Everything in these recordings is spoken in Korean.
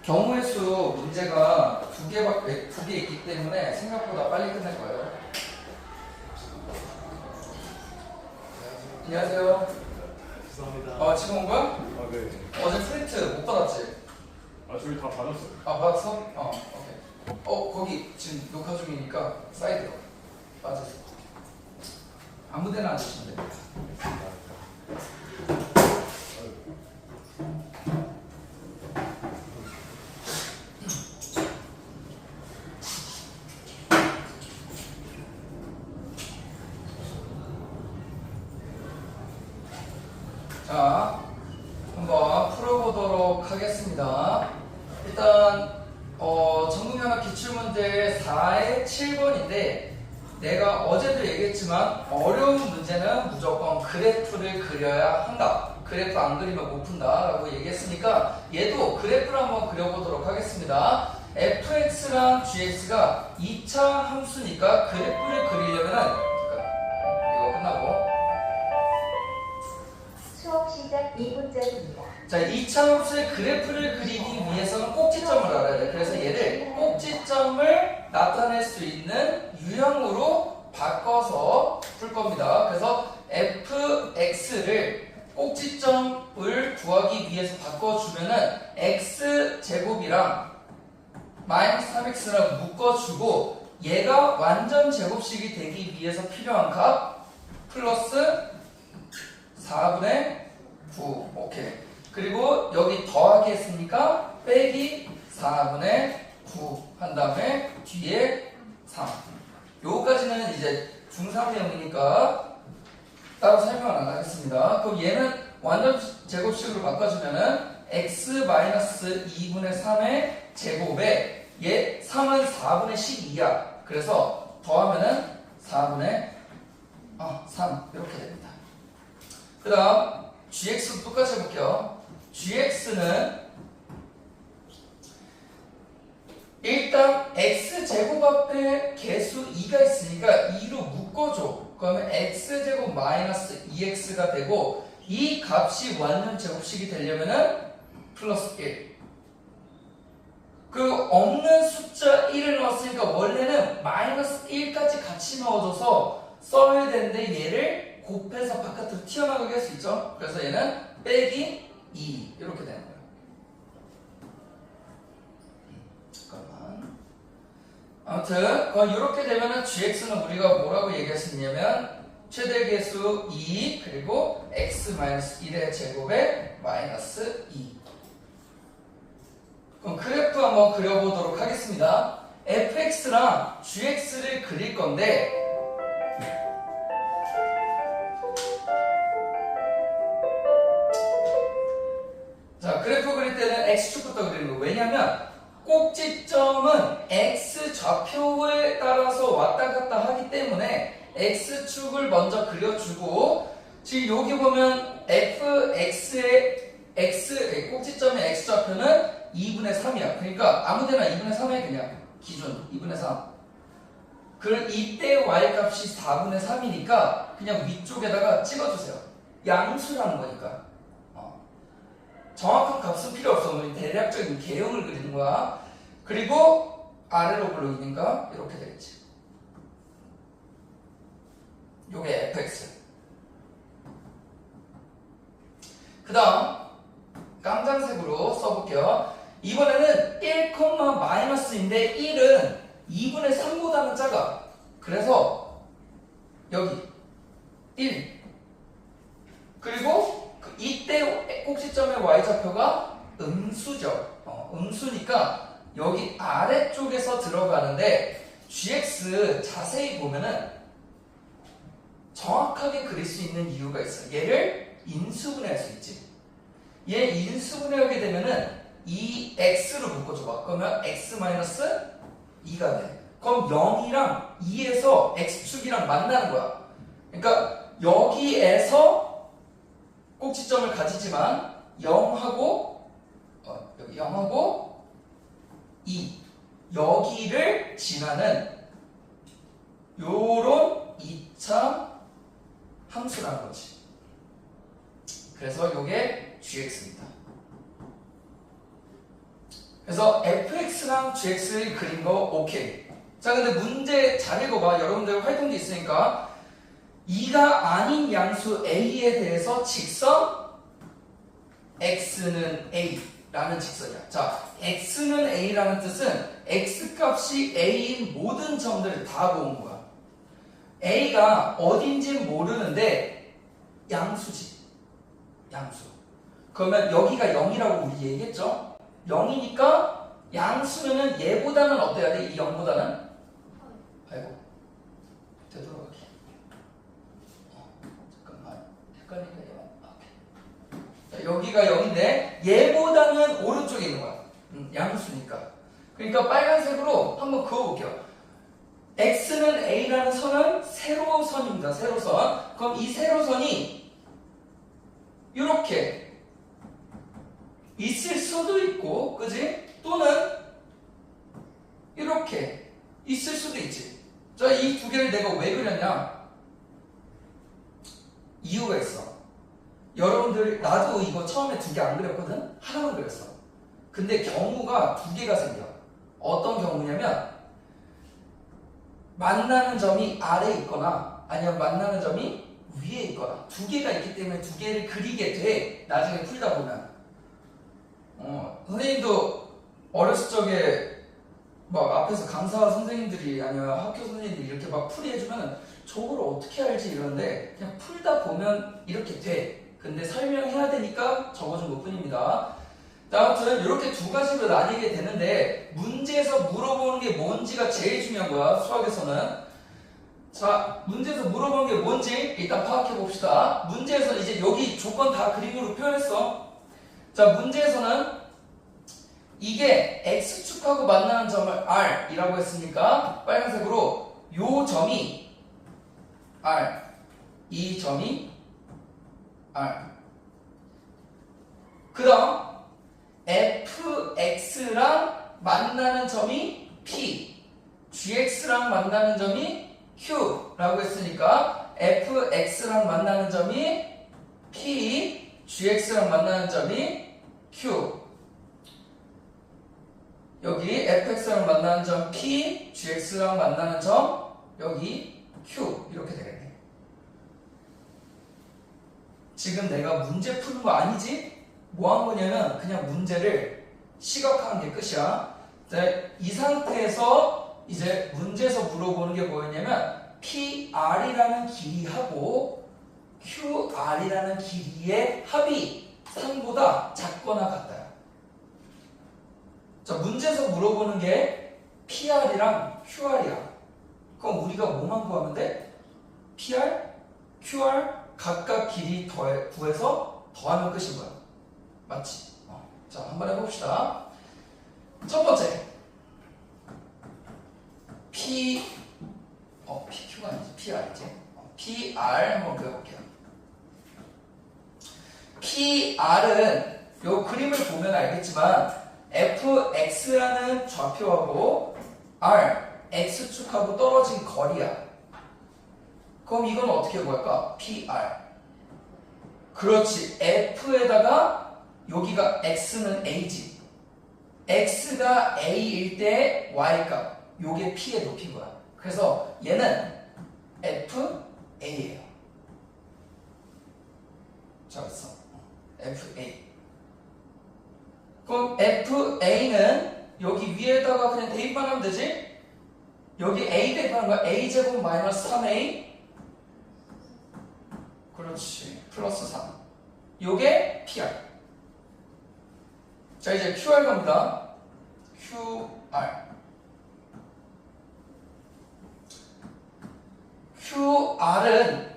경우의 수 문제가 두 개 있기 때문에 생각보다 빨리 끝날 거예요. 안녕하세요. 죄송합니다. 지금 온 거야? 아, 네. 어제 프린트 못 받았지? 아, 저희 다 받았어요. 받았어? 오케이. 거기 지금 녹화 중이니까 사이드로 빠져서. 아무 데나 앉으시면 돼요. 자, 한번 풀어보도록 하겠습니다. 일단 전국연합 기출문제 4의 7번인데 내가 어제도 얘기했지만 어려운 문제는 무조건 그래프를 그려야 한다. 그래프 안 그리면 못 푼다 라고 얘기했으니까 얘도 그래프를 한번 그려보도록 하겠습니다. fx랑 gx가 2차 함수니까 그래프를 그리려면은 이거 끝나고 수업 시작 2분짜리입니다. 자, 2차 함수의 그래프를 그리기 위해서는 꼭지점을 알아야 돼. 그래서 얘를 꼭지점을 나타낼 수 있는 유형으로 바꿔서 풀 겁니다. 그래서 fx를 꼭지점을 구하기 위해서 바꿔주면은 x제곱이랑 마이너스 3x랑 묶어주고 얘가 완전 제곱식이 되기 위해서 필요한 값 플러스 4분의 9. 오케이. 그리고 여기 더하기 했으니까 빼기 4분의 9 한 다음에 뒤에 3. 요거까지는 이제 중3 내용이니까 따로 설명을 안 하겠습니다. 그럼 얘는 완전 제곱식으로 바꿔주면은 x-2분의 3의 제곱에 얘 3은 4분의 12야. 그래서 더하면은 4분의 3 이렇게 됩니다. 그 다음 gx도 똑같이 해볼게요. gx는 일단 x제곱 앞에 개수 2가 있으니까 2로 묶어줘. 그러면 x제곱 마이너스 2x가 되고 이 값이 완전 제곱식이 되려면은 플러스 1. 그 없는 숫자 1을 넣었으니까 원래는 마이너스 1까지 같이 넣어줘서 써야 되는데 얘를 곱해서 바깥으로 튀어나가게 할 수 있죠. 그래서 얘는 빼기 2 이렇게 되는 거예요. 잠깐만. 아무튼 이렇게 되면은 gx는 우리가 뭐라고 얘기했었냐면 최대 개수 2 그리고 x-1의 제곱에 마이너스 2. 그럼 그래프 한번 그려보도록 하겠습니다. fx랑 gx를 그릴 건데 자, 그래프 그릴 때는 x축부터 그리는 거. 왜냐면 꼭지점은 x좌표에 따라서 왔다 갔다 하기 때문에 x축을 먼저 그려주고 지금 여기 보면 fx의 꼭지점의 x좌표는 2분의 3이야. 그러니까 아무데나 2분의 3에 그냥 기준 2분의 3. 그럼 이때 y값이 4분의 3이니까 그냥 위쪽에다가 찍어주세요. 양수라는 거니까. 정확한 값은 필요 없어. 우리 대략적인 개형을 그리는 거야. 그리고 아래로 불러있는가 이렇게 되겠지. 요게 fx. 그 다음 깜장색으로 써볼게요. 이번에는 1, 마이너스인데 1은 2분의 3보다는 작아. 그래서 여기 1. 그리고 이때 꼭지점의 y좌표가 음수죠. 음수니까 여기 아래쪽에서 들어가는데 gx 자세히 보면은 정확하게 그릴 수 있는 이유가 있어요. 얘를 인수분해할 수 있지. 얘 인수분해하게 되면은 이 x로 묶어줘봐. 그러면 x-2가 돼. 그럼 0이랑 2에서 x축이랑 만나는 거야. 그러니까 여기에서 꼭지점을 가지지만 0하고 여기 0하고 2 여기를 지나는 요런 2차 함수라는 거지. 그래서 요게 gx입니다. 그래서 fx랑 gx를 그린 거 오케이. 자, 근데 문제 잘 읽어봐. 여러분들 활동도 있으니까 2가 아닌 양수 a에 대해서 직선 x는 a라는 직선이야. 자, x는 a라는 뜻은 x 값이 a인 모든 점들을 다 모은 거야. a가 어딘지는 모르는데 양수지. 양수. 그러면 여기가 0이라고 우리 얘기했죠? 0이니까 양수는 얘보다는 어때야 돼? 이 0보다는? 아이고, 되돌아가기. 잠깐만, 헷갈리네요. 자, 여기가 0인데 얘보다는 오른쪽에 있는 거야. 양수니까. 그러니까 빨간색으로 한번 그어볼게요. x는 a라는 선은 세로선입니다. 세로선. 그럼 이 세로선이 이렇게 있을 수도 있고, 그지? 또는 이렇게 있을 수도 있지. 자, 이 두 개를 내가 왜 그렸냐? 이유가 있어. 여러분들, 나도 이거 처음에 두 개 안 그렸거든? 하나만 그렸어. 근데 경우가 두 개가 생겨. 어떤 경우냐면 만나는 점이 아래에 있거나 아니면 만나는 점이 위에 있거나 두 개가 있기 때문에 두 개를 그리게 돼. 나중에 풀다 보면. 선생님도 어렸을 적에 막 앞에서 강사 선생님들이 아니면 학교 선생님들이 이렇게 막 풀이해주면 저걸 어떻게 알지 이러는데 그냥 풀다 보면 이렇게 돼. 근데 설명해야 되니까 적어준 것 뿐입니다. 아무튼 이렇게 두 가지로 나뉘게 되는데 문제에서 물어보는 게 뭔지가 제일 중요한 거야. 수학에서는. 자, 문제에서 물어보는 게 뭔지 일단 파악해 봅시다. 문제에서 이제 여기 조건 다 그림으로 표현했어. 자, 문제에서는 이게 x축하고 만나는 점을 r이라고 했으니까 빨간색으로 요 점이 r, 이 점이 r. 그 다음 fx랑 만나는 점이 p, gx랑 만나는 점이 q라고 했으니까 fx랑 만나는 점이 p, gx랑 만나는 점이 q. 여기 fx랑 만나는 점 p, gx랑 만나는 점 여기 q 이렇게 되겠네. 지금 내가 문제 푸는 거 아니지? 뭐 한 거냐면 그냥 문제를 시각화한 게 끝이야. 이 상태에서 이제 문제에서 물어보는 게 뭐였냐면 PR이라는 길이하고 QR이라는 길이의 합이 3보다 작거나 같다요. 자, 문제에서 물어보는 게 PR이랑 QR이야. 그럼 우리가 뭐만 구하면 돼? PR, QR 각각 길이 구해서 더하면 끝인 거야. 맞지? 자, 한번 해봅시다. 첫 번째 PQ가 아니지 PR이지. PR 한번 그려볼게요. PR은 요 그림을 보면 알겠지만 fx라는 좌표하고 r, x축하고 떨어진 거리야. 그럼 이건 어떻게 구할까? PR. 그렇지. f에다가 여기가 x는 a지. x가 a일 때 y값. 요게 p의 높인 거야. 그래서 얘는 fa예요. 잘했어. fa. 그럼 fa는 여기 위에다가 그냥 대입만 하면 되지? 여기 a 대입하는 거야. a제곱 마이너스 3a. 그렇지. 플러스 3. 요게 PR. 자, 이제 QR 갑니다. QR. QR은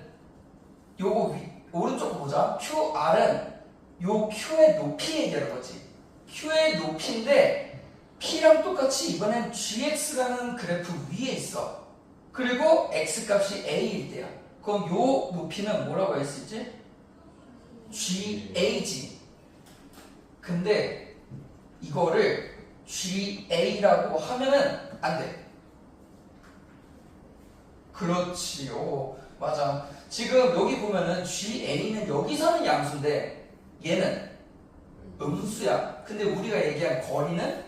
요거 오른쪽 거 보자. QR은 요 Q의 높이 얘기하는 거지. Q의 높이인데 P랑 똑같이 이번엔 GX라는 그래프 위에 있어. 그리고 X값이 A일 때야. 그럼 요 높이는 뭐라고 할 수 있지? GA지. 근데 이거를 GA라고 하면은 안 돼. 그렇지요. 맞아. 지금 여기 보면은 GA는 여기서는 양수인데 얘는 음수야. 근데 우리가 얘기한 거리는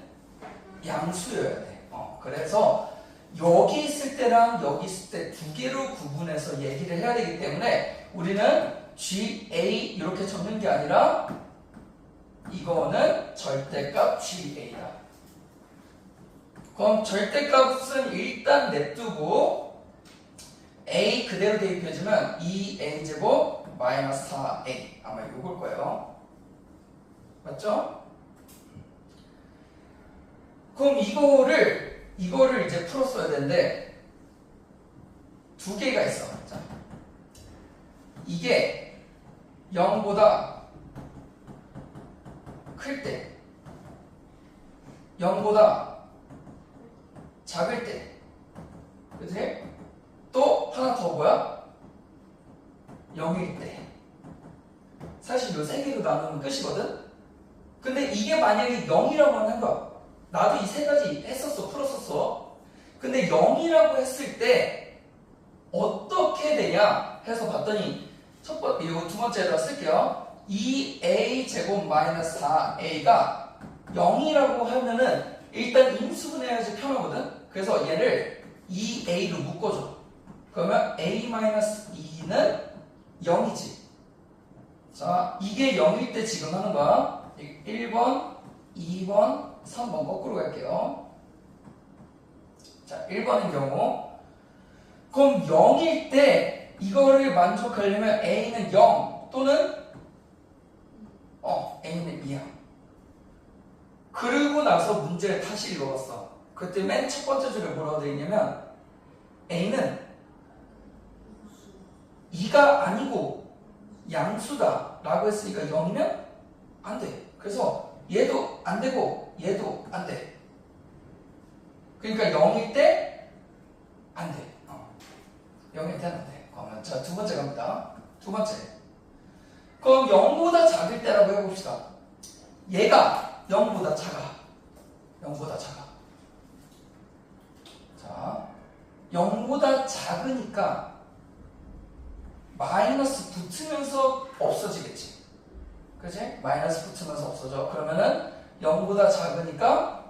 양수여야 돼. 그래서 여기 있을 때랑 여기 있을 때 두 개로 구분해서 얘기를 해야 되기 때문에 우리는 GA 이렇게 적는 게 아니라 이거는 절대값 GA다. 그럼 절대값은 일단 냅두고 A 그대로 대입해주면 2A제곱 마이너스 4A 아마 요걸 거예요. 맞죠? 그럼 이거를 이제 풀었어야 되는데 두 개가 있어. 자, 이게 0보다 클 때, 0보다 작을 때, 그치? 또 하나 더 뭐야? 0일 때. 사실 요 세 개로 나누면 끝이거든? 근데 이게 만약에 0이라고 하는 거야. 나도 이 세 가지 했었어, 풀었었어. 근데 0이라고 했을 때 어떻게 되냐 해서 봤더니 이거 두 번째에다 쓸게요. 2A 제곱 마이너스 4A가 0이라고 하면은 일단 인수분해해야지 편하거든. 그래서 얘를 2A로 묶어줘. 그러면 A 마이너스 2는 0이지. 자, 이게 0일 때 지금 하는 거야. 1번, 2번, 3번 거꾸로 갈게요. 자, 1번인 경우. 그럼 0일 때 이거를 만족하려면 A는 0 또는 A는 2야. 그러고 나서 문제를 다시 읽어봤어. 그때 맨 첫 번째 줄에 뭐라고 되어 있냐면 A는 2가 아니고 양수다 라고 했으니까 0이면 안 돼. 그래서 얘도 안 되고 얘도 안 돼. 그러니까 0일 때 안 돼. 0일 때는 안 돼. 그러면 자, 두 번째 갑니다. 두 번째. 그럼 0보다 작을 때라고 해봅시다. 얘가 0보다 작아. 0보다 작아. 자, 0보다 작으니까 마이너스 붙으면서 없어지겠지. 그치? 마이너스 붙으면서 없어져. 그러면은 0보다 작으니까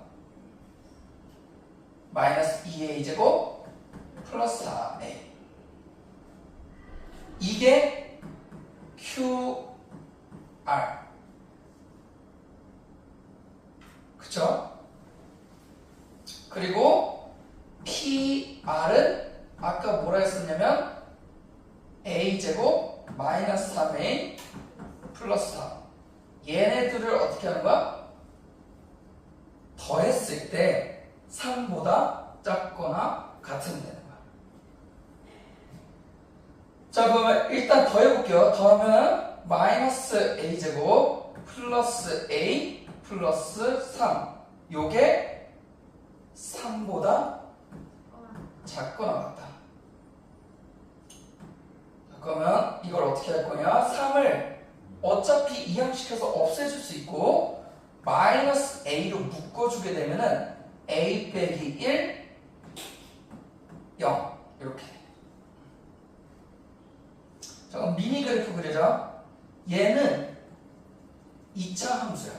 마이너스 2a제곱 플러스 4a. 이게 QR. 그쵸? 그리고 PR은 아까 뭐라 했었냐면 a제곱 마이너스 3a 플러스 4. 얘네들을 어떻게 하는 거야? 더했을 때 3보다 작거나 같으면 되는 거야. 자, 그러면 일단 더해볼게요. 더하면 마이너스 a제곱 플러스 a 플러스 3. 요게 3보다 작거나 같다. 자, 그러면 이걸 어떻게 할 거냐? 3을 어차피 이항시켜서 없애줄 수 있고 마이너스 a로 묶어주게 되면은 a 빼기 1, 0 이렇게. 자, 그럼 미니 그래프 그리자. 얘는 2차 함수야.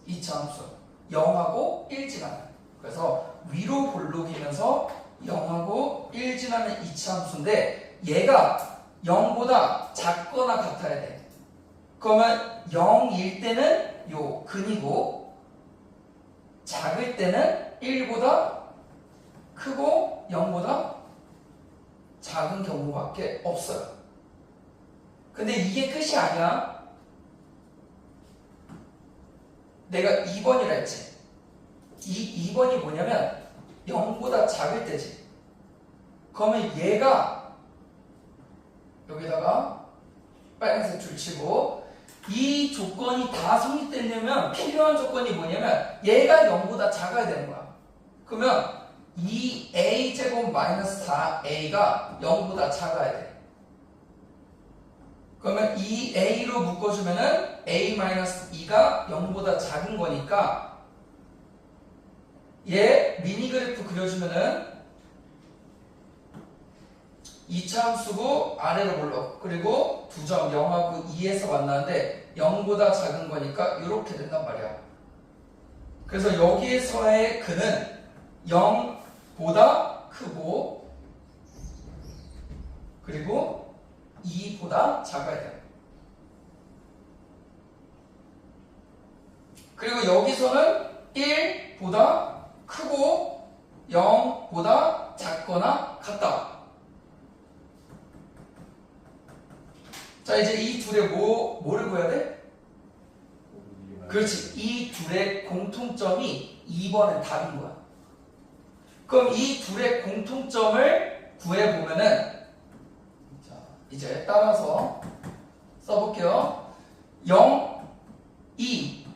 2차 함수. 0하고 1 지나는. 그래서 위로 볼록이면서 0하고 1 지나는 2차 함수인데 얘가 0보다 작거나 같아야 돼. 그러면 0일 때는 요 근이고 작을 때는 1보다 크고 0보다 작은 경우밖에 없어요. 근데 이게 끝이 아니야. 내가 2번이라 했지. 이 2번이 뭐냐면 0보다 작을 때지. 그러면 얘가 여기다가 빨간색 줄 치고 이 조건이 다 성립되려면 필요한 조건이 뭐냐면 얘가 0보다 작아야 되는 거야. 그러면 2a 제곱 마이너스 4a가 0보다 작아야 돼. 그러면 2a로 묶어주면은 a 마이너스 2가 0보다 작은 거니까 얘 미니 그래프 그려주면은 2차 함수고 아래로 볼록. 그리고 두 점 0하고 2에서 만나는데 0보다 작은 거니까 이렇게 된단 말이야. 그래서 여기에서의 그는 0보다 크고 그리고 2보다 작아야 돼요. 그리고 여기서는 1보다 크고 0보다 작거나 같다. 자, 이제 이 둘의 뭐를 구해야 돼? 그렇지. 이 둘의 공통점이 2번의 답인 거야. 그럼 이 둘의 공통점을 구해보면은, 자, 이제 따라서 써볼게요. 0, 2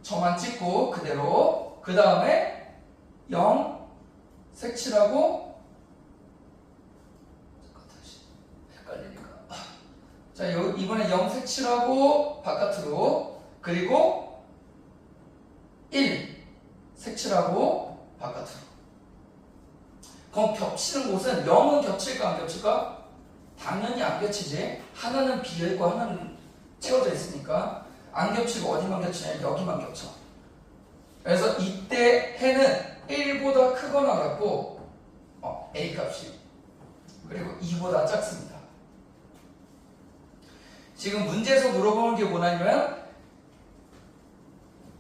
저만 찍고 그대로 그 다음에 0 색칠하고 헷갈리니까 자 이번에 0 색칠하고 바깥으로 그리고 1 색칠하고 바깥으로. 그럼 겹치는 곳은 0은 겹칠까 안 겹칠까? 당연히 안 겹치지. 하나는 비어있고 하나는 채워져 있으니까 안 겹치고 어디만 겹치냐? 여기만 겹쳐. 그래서 이때 해는 1보다 크거나 같고 A 값이 그리고 2보다 작습니다. 지금 문제에서 물어보는 게 뭐냐면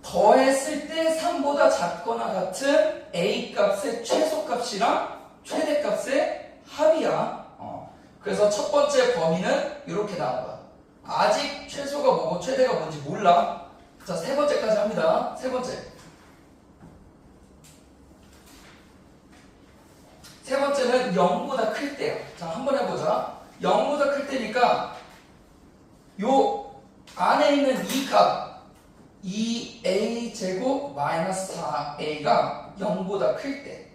더했을 때 3보다 작거나 같은 A 값의 최소값이랑 최대값의 합이야. 그래서 첫 번째 범위는 이렇게 나온 거야. 아직 최소가 뭐고 최대가 뭔지 몰라. 자, 세 번째까지 합니다. 세 번째. 세 번째는 0보다 클 때요. 자, 한번 해보자. 0보다 클 때니까 요 안에 있는 이 값 2a 제곱 마이너스 4a가 0보다 클 때.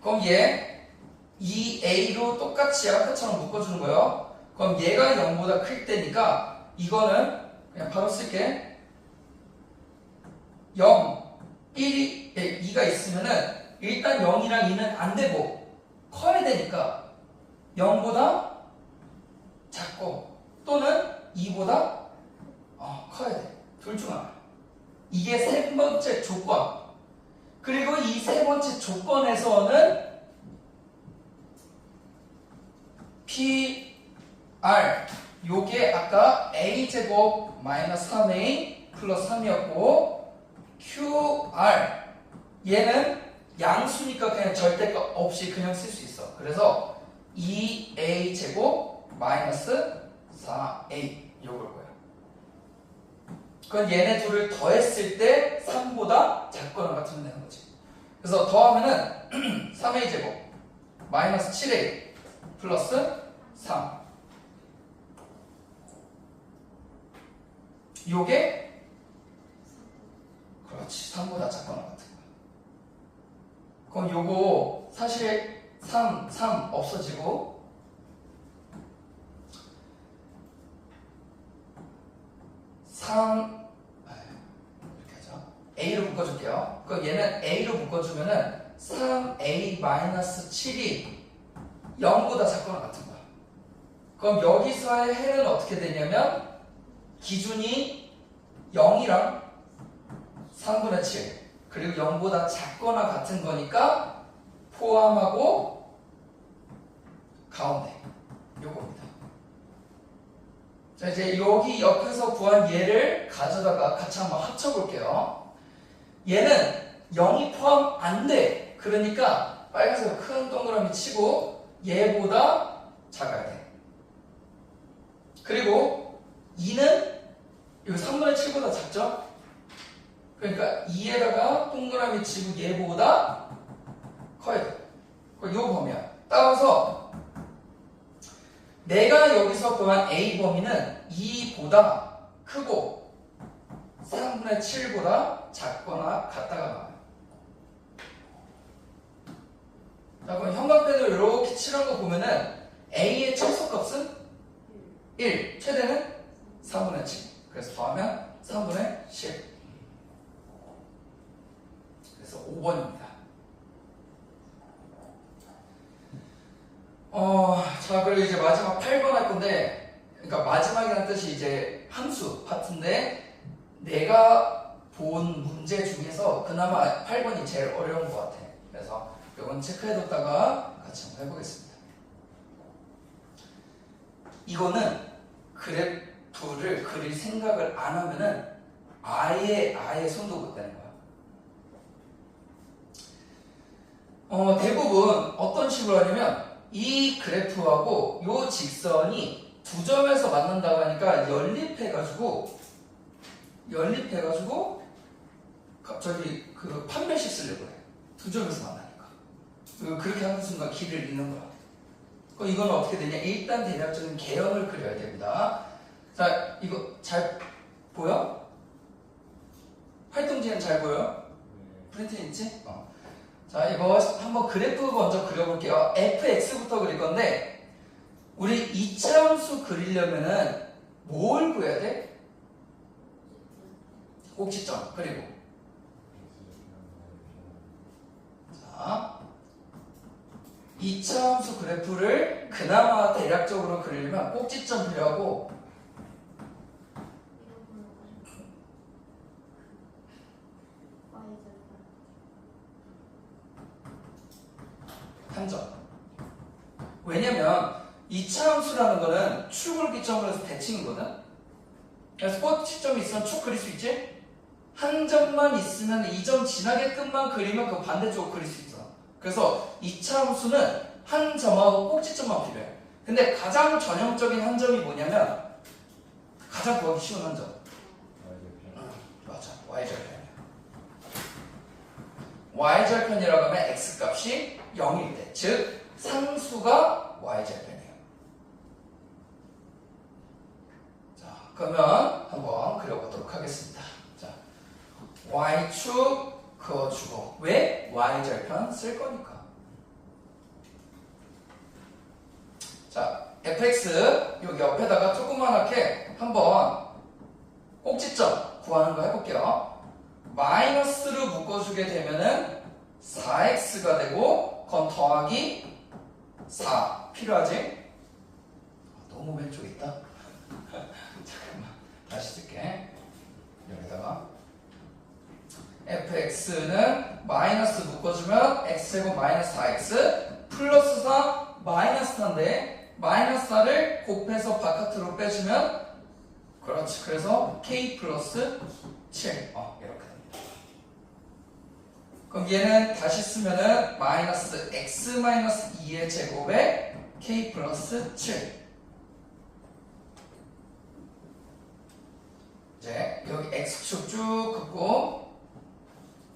그럼 얘 2a로 똑같이 아까처럼 묶어주는 거예요. 그럼 얘가 0보다 클 때니까 이거는 그냥 바로 쓸게. 0, 1이, 2가 있으면은 일단 0이랑 2는 안 되고 커야 되니까 0보다 작고 또는 2보다 커야 돼. 둘 중 하나. 이게 세 번째 조건. 그리고 이 세 번째 조건에서는 PR 요게 아까 a제곱 마이너스 3a 플러스 3이었고 QR 얘는 양수니까 그냥 절대값 없이 그냥 쓸 수 있어. 그래서 2a 제곱 마이너스 4a 요걸 거야. 그건 얘네 둘을 더했을 때 3보다 작거나 같으면 되는 거지. 그래서 더하면은 3a 제곱 마이너스 7a 플러스 3 요게 그렇지 3보다 작거나 같은 거야. 그럼 요거 사실 3 없어지고 이렇게 하죠. A로 묶어줄게요. 그럼 얘는 A로 묶어주면은 3A 마이너스 7이 0보다 작거나 같은 거야. 그럼 여기서의 해는 어떻게 되냐면 기준이 0이랑 3분의 7 그리고 0보다 작거나 같은 거니까 포함하고 가운데 요겁니다. 자 이제 여기 옆에서 구한 얘를 가져다가 같이 한번 합쳐볼게요. 얘는 0이 포함 안 돼. 그러니까 빨간색 큰 동그라미 치고 얘보다 작아야 돼. 그리고 2는 여기 3분의 7보다 작죠? 그러니까 2에다가 동그라미 치고 얘보다 커야 돼. 요 범위야. 따라서 내가 여기서 구한 A 범위는 2보다 크고 3분의 7보다 작거나 같다가 나와요. 자, 그럼 형광펜으로 이렇게 칠한 거 보면은 A의 최소값은 1, 최대는 3분의 7. 그래서 더하면 3분의 10. 그래서 5번입니다. 자, 그리고 이제 마지막 8번 할 건데, 그러니까 마지막이라는 뜻이 이제 함수 파트인데 내가 본 문제 중에서 그나마 8번이 제일 어려운 것 같아. 그래서 이건 체크해뒀다가 같이 한번 해보겠습니다. 이거는 그래프를 그릴 생각을 안 하면은 아예 손도 못 대는 거야. 대부분 어떤 식으로 하냐면 이 그래프하고 이 직선이 두 점에서 만난다고 하니까 연립해가지고 갑자기 그 판별식 쓰려고 해. 두 점에서 만나니까. 그렇게 하는 순간 길을 잃는 거야. 그럼 이건 어떻게 되냐? 일단 대략적인 개형을 그려야 됩니다. 자, 이거 잘 보여? 활동지는 잘 보여? 프린트 있지? 자, 이거 한번 그래프 먼저 그려볼게요. fx부터 그릴 건데 우리 이차함수 그리려면은 뭘 구해야 돼? 꼭지점. 그리고 자, 이차함수 그래프를 그나마 대략적으로 그리려면 꼭지점 필요하고 한 점. 왜냐면 이차함수라는 거는 축을 기점으로 해서 대칭이거든. 그래서 꼭지점이 있으면 축 그릴 수 있지? 한 점만 있으면 이 점 지나게끔만 그리면 그 반대쪽으로 그릴 수 있어. 그래서 이차함수는 한 점하고 꼭지점만 필요해. 근데 가장 전형적인 한 점이 뭐냐면 가장 구하기 쉬운 한 점. 맞아. y절편이야. y절편이라고 하면 x값이 0일 때, 즉 상수가 y절편이에요. 자, 그러면 한번 그려보도록 하겠습니다. 자, y축 그어주고 왜? y절편 쓸 거니까. 자, fx 여기 옆에다가 조그만하게 한번 꼭지점 구하는 거 해볼게요. 마이너스로 묶어주게 되면은 4x가 되고 그건 더하기 4 필요하지? 너무 왼쪽에 있다. 잠깐만 다시 쓸게. 여기다가 fx는 마이너스 묶어주면 x제곱 마이너스 4x 플러스 4 마이너스 4인데 마이너스 4를 곱해서 바깥으로 빼주면 그렇지. 그래서 k 플러스 7 이렇게 됩니다. 그럼 얘는 다시 쓰면은 마이너스 x 마이너스 2의 제곱에 k 플러스 7. 이제 여기 x축 쭉 긋고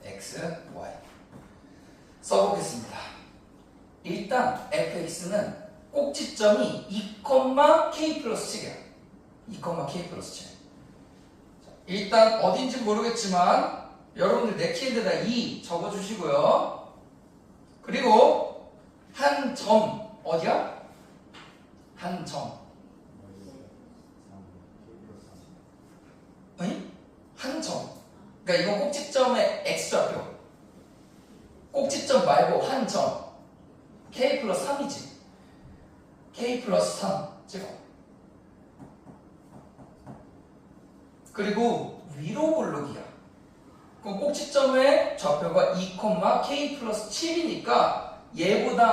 x, y 써보겠습니다. 일단 fx는 꼭지점이 2,k 플러스 7이야. 2,k 플러스 7. 일단 어딘지 모르겠지만 여러분들 내키에다가 2 적어주시고요. 그리고 한 점 어디야? 한 점. 아니? 한 점. 그러니까 이건 꼭지점의 x좌표. 꼭지점 말고 한 점. k 플러스 3이지. k 플러스 3 찍어. 그리고 위로 볼록이야. 그럼 꼭지점의 좌표가 2, k 플러스 7이니까 얘보다